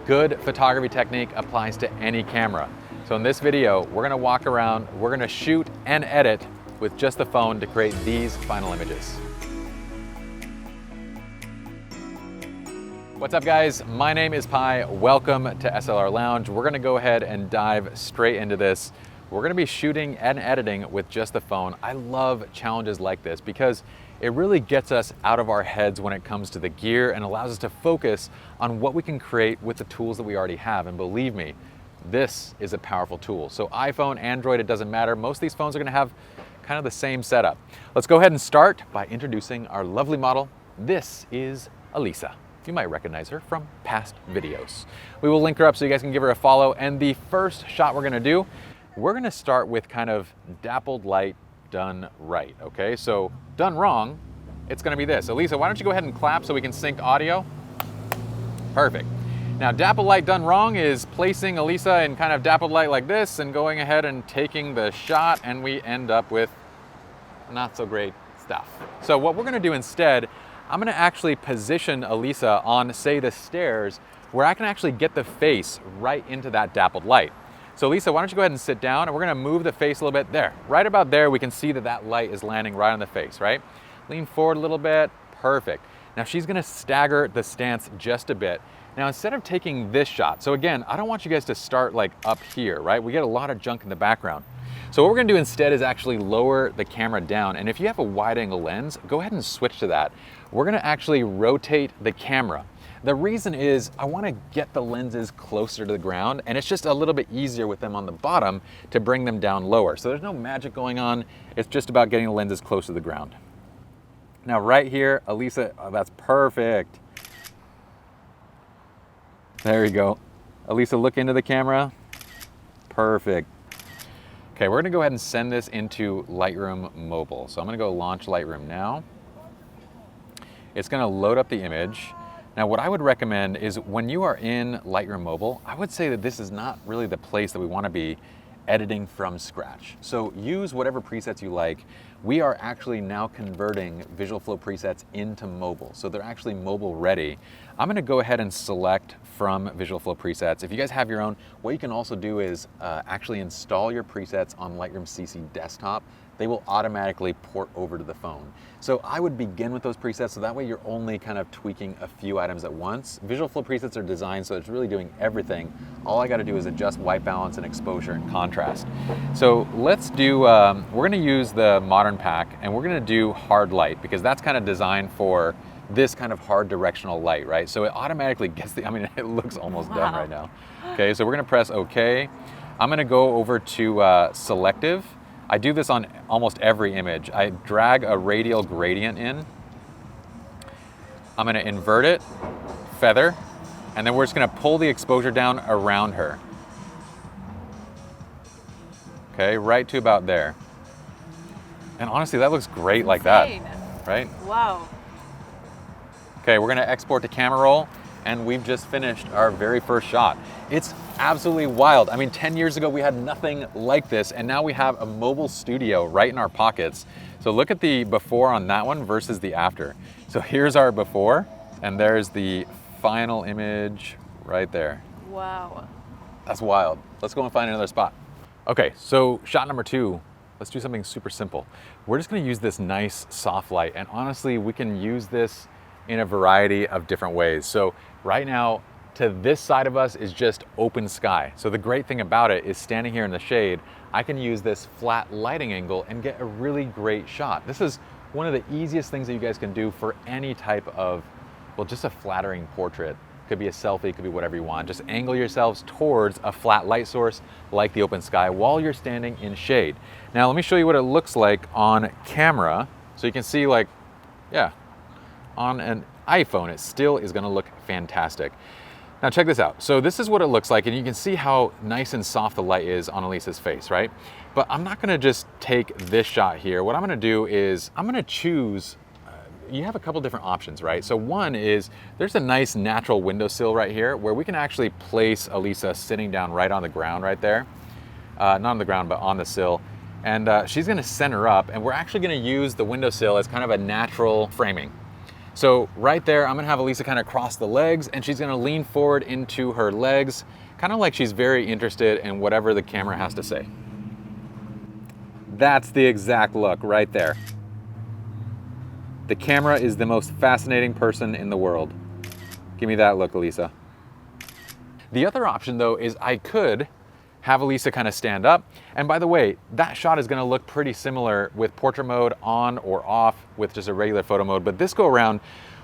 good photography technique applies to any camera. So in this video, we're gonna walk around, we're gonna shoot and edit with just the phone to create these final images. What's up guys? My name is Pi. Welcome to SLR Lounge. We're gonna go ahead and dive straight into this. We're gonna be shooting and editing with just the phone. I love challenges like this because it really gets us out of our heads when it comes to the gear and allows us to focus on what we can create with the tools that we already have. And believe me, this is a powerful tool. So iPhone, Android, it doesn't matter. Most of these phones are gonna have kind of the same setup. Let's go ahead and start by introducing our lovely model. This is Elisa. You might recognize her from past videos. We will link her up so you guys can give her a follow. And the first shot we're gonna do, we're gonna start with kind of dappled light done right, okay? So done wrong, it's gonna be this. Elisa, why don't you go ahead and clap so we can sync audio? Perfect. Now dappled light done wrong is placing Elisa in kind of dappled light like this and going ahead and taking the shot, and we end up with not so great stuff. So what we're gonna do instead, I'm gonna actually position Elisa on, say, the stairs where I can actually get the face right into that dappled light. So Lisa, why don't you go ahead and sit down, and we're gonna move the face a little bit there. Right about there, we can see that that light is landing right on the face, right? Lean forward a little bit, perfect. Now she's gonna stagger the stance just a bit. Now instead of taking this shot, so again, I don't want you guys to start like up here, right? We get a lot of junk in the background. So what we're gonna do instead is actually lower the camera down, and if you have a wide angle lens, go ahead and switch to that. We're gonna actually rotate the camera. The reason is I want to get the lenses closer to the ground, and it's just a little bit easier with them on the bottom to bring them down lower. So there's no magic going on. It's just about getting the lenses close to the ground. Now right here, Elisa, oh, that's perfect. There you go. Elisa, look into the camera. Perfect. Okay, we're gonna go ahead and send this into Lightroom Mobile. So I'm gonna go launch Lightroom now. It's gonna load up the image. Now what I would recommend is when you are in Lightroom Mobile, I would say that this is not really the place that we want to be editing from scratch. So use whatever presets you like. We are actually now converting Visual Flow presets into mobile. So they're actually mobile ready. I'm gonna go ahead and select from Visual Flow presets. If you guys have your own, what you can also do is actually install your presets on Lightroom CC desktop. They will automatically port over to the phone. So I would begin with those presets so that way you're only kind of tweaking a few items at once. Visual Flow presets are designed so it's really doing everything. All I gotta do is adjust white balance and exposure and contrast. So let's do, we're gonna use the modern pack, and we're gonna do hard light because that's kind of designed for this kind of hard directional light, right? So it automatically gets the, I mean, it looks almost done right now. Okay, so we're gonna press OK. I'm gonna go over to selective. I do this on almost every image. I drag a radial gradient in. I'm gonna invert it, feather, and then we're just gonna pull the exposure down around her. Okay, right to about there. And honestly, that looks great like that, right? Wow. Okay, we're gonna export to camera roll, and we've just finished our very first shot. It's absolutely wild. I mean, 10 years ago, we had nothing like this, and now we have a mobile studio right in our pockets. So look at the before on that one versus the after. So here's our before, and there's the final image right there. Wow. That's wild. Let's go and find another spot. Okay, so shot number 2, let's do something super simple. We're just gonna use this nice soft light, and honestly, we can use this in a variety of different ways. So right now, to this side of us is just open sky. So the great thing about it is standing here in the shade, I can use this flat lighting angle and get a really great shot. This is one of the easiest things that you guys can do for any type of, well, just a flattering portrait. Could be a selfie, could be whatever you want. Just angle yourselves towards a flat light source like the open sky while you're standing in shade. Now let me show you what it looks like on camera. So you can see, like, yeah, on an iPhone, it still is gonna look fantastic. Now check this out. So this is what it looks like, and you can see how nice and soft the light is on Elisa's face, right? But I'm not gonna just take this shot here. What I'm gonna do is I'm gonna choose, you have a couple different options, right? So one is, there's a nice natural windowsill right here where we can actually place Elisa sitting down right on the ground right there. Not on the ground, but on the sill. And she's gonna center up, and we're actually gonna use the windowsill as kind of a natural framing. So right there, I'm gonna have Elisa kind of cross the legs and she's gonna lean forward into her legs, kind of like she's very interested in whatever the camera has to say. That's the exact look right there. The camera is the most fascinating person in the world. Give me that look, Elisa. The other option though is I could have Elisa kind of stand up. And by the way, that shot is gonna look pretty similar with portrait mode on or off with just a regular photo mode. But this go around,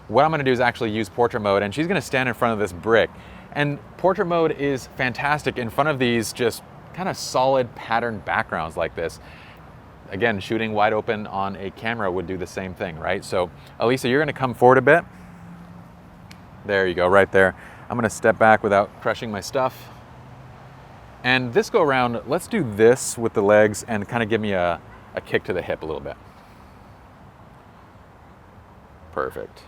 what I'm gonna do is actually use portrait mode, and she's gonna stand in front of this brick. And portrait mode is fantastic in front of these just kind of solid pattern backgrounds like this. Again, shooting wide open on a camera would do the same thing, right? So Elisa, you're gonna come forward a bit. There you go, right there. I'm gonna step back without crushing my stuff. And this go around, let's do this with the legs and kind of give me a kick to the hip a little bit. Perfect.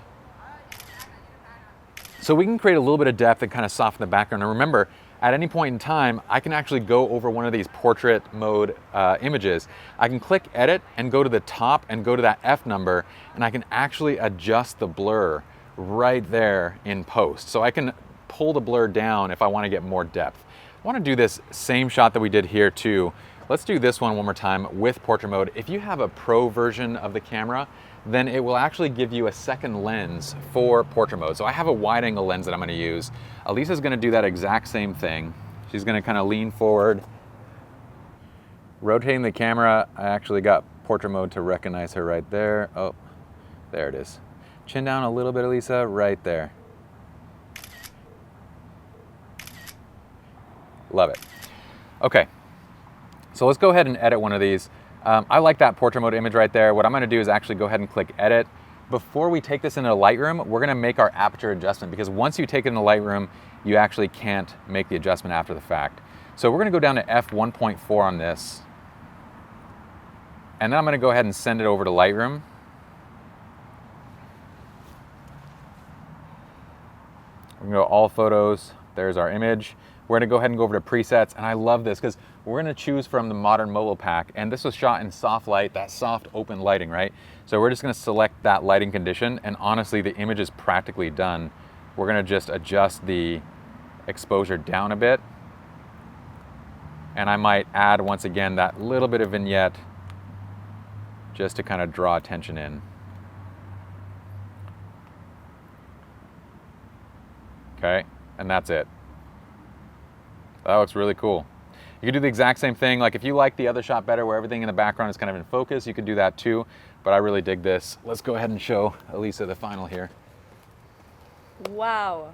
So we can create a little bit of depth and kind of soften the background. And remember, at any point in time, I can actually go over one of these portrait mode images. I can click edit and go to the top and go to that F number, and I can actually adjust the blur right there in post. So I can pull the blur down if I want to get more depth. I want to do this same shot that we did here too. Let's do this one more time with portrait mode. If you have a pro version of the camera, then it will actually give you a second lens for portrait mode. So I have a wide angle lens that I'm going to use. Elisa's going to do that exact same thing. She's going to kind of lean forward. Rotating the camera, I actually got portrait mode to recognize her right there. Oh, there it is. Chin down a little bit, Elisa, right there. Love it. Okay, so let's go ahead and edit one of these. I like that portrait mode image right there. What I'm gonna do is actually go ahead and click edit. Before we take this into Lightroom, we're gonna make our aperture adjustment, because once you take it into Lightroom, you actually can't make the adjustment after the fact. So we're gonna go down to f1.4 on this. And then I'm gonna go ahead and send it over to Lightroom. We're gonna go all photos, there's our image. We're gonna go ahead and go over to presets, and I love this because we're gonna choose from the modern mobile pack, and this was shot in soft light, that soft open lighting, right? So we're just gonna select that lighting condition, and honestly, the image is practically done. We're gonna just adjust the exposure down a bit, and I might add, once again, that little bit of vignette just to kind of draw attention in. Okay, and that's it. That looks really cool. You can do the exact same thing. Like if you like the other shot better where everything in the background is kind of in focus, you could do that too, but I really dig this. Let's go ahead and show Elisa the final here. Wow.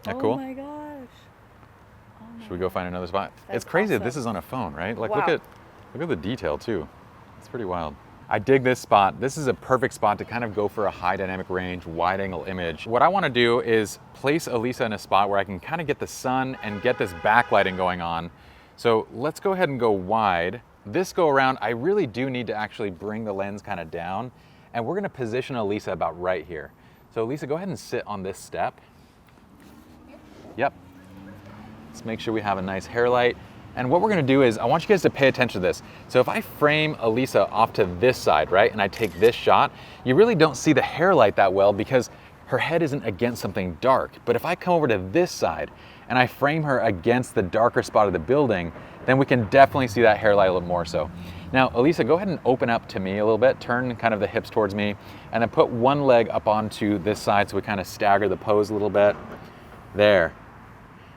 That cool? Oh my gosh. Oh my Should we go find another spot? That's It's crazy awesome. that this is on a phone, right? Like Wow. look at the detail too. It's pretty wild. I dig this spot. This is a perfect spot to kind of go for a high dynamic range, wide angle image. What I want to do is place Elisa in a spot where I can kind of get the sun and get this backlighting going on. So let's go ahead and go wide. This go around, I really do need to actually bring the lens kind of down, and we're going to position Elisa about right here. So Elisa, go ahead and sit on this step. Yep. Let's make sure we have a nice hair light. And what we're gonna do is, I want you guys to pay attention to this. So if I frame Elisa off to this side, right, and I take this shot, you really don't see the hair light that well because her head isn't against something dark. But if I come over to this side and I frame her against the darker spot of the building, then we can definitely see that hair light a little more so. Now, Elisa, go ahead and open up to me a little bit, turn kind of the hips towards me, and then put one leg up onto this side so we kind of stagger the pose a little bit. There.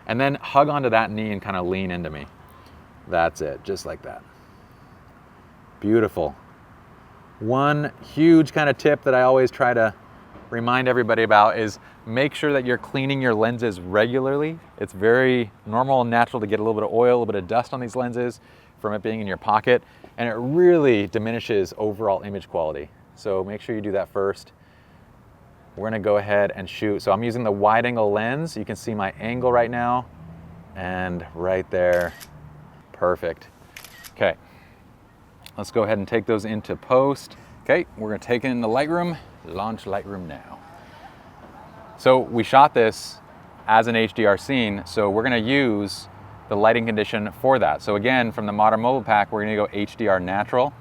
And then hug onto that knee and kind of lean into me. That's it, just like that. Beautiful. One huge kind of tip that I always try to remind everybody about is make sure that you're cleaning your lenses regularly. It's very normal and natural to get a little bit of oil, a little bit of dust on these lenses from it being in your pocket, and it really diminishes overall image quality. So make sure you do that first. We're gonna go ahead and shoot. So I'm using the wide angle lens. You can see my angle right now, and right there. Perfect. Okay, let's go ahead and take those into post. Okay, we're gonna take it into Lightroom, launch Lightroom now. So we shot this as an HDR scene, so we're gonna use the lighting condition for that. So again, from the modern mobile pack, we're gonna go HDR natural,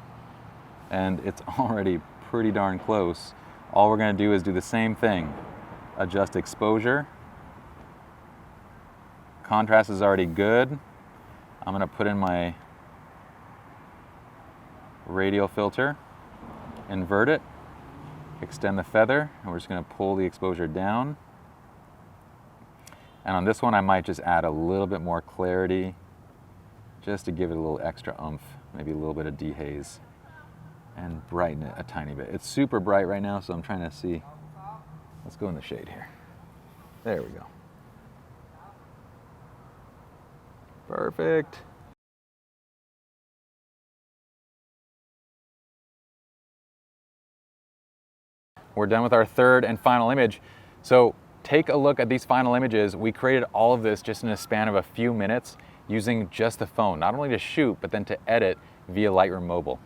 and it's already pretty darn close. All we're going to do is do the same thing. Adjust exposure. Contrast is already good. I'm going to put in my radial filter, invert it, extend the feather, and we're just going to pull the exposure down. And on this one, I might just add a little bit more clarity just to give it a little extra oomph, maybe a little bit of dehaze, and brighten it a tiny bit. It's super bright right now, so I'm trying to see. Let's go in the shade here. There we go. Perfect. We're done with our third and final image. So take a look at these final images. We created all of this just in a span of a few minutes using just the phone, not only to shoot, but then to edit via Lightroom Mobile.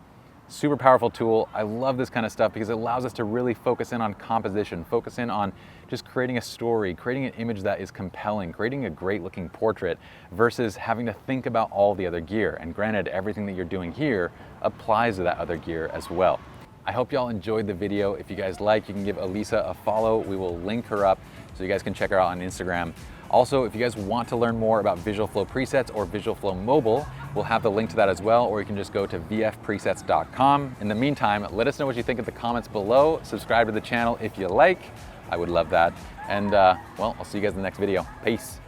Super powerful tool. I love this kind of stuff because it allows us to really focus in on composition, focus in on just creating a story, creating an image that is compelling, creating a great looking portrait versus having to think about all the other gear. And granted, everything that you're doing here applies to that other gear as well. I hope y'all enjoyed the video. If you guys like, you can give Elisa a follow. We will link her up so you guys can check her out on Instagram. Also, if you guys want to learn more about Visual Flow presets or Visual Flow Mobile, we'll have the link to that as well, or you can just go to vfpresets.com. In the meantime, let us know what you think in the comments below. Subscribe to the channel if you like. I would love that. And well, I'll see you guys in the next video. Peace.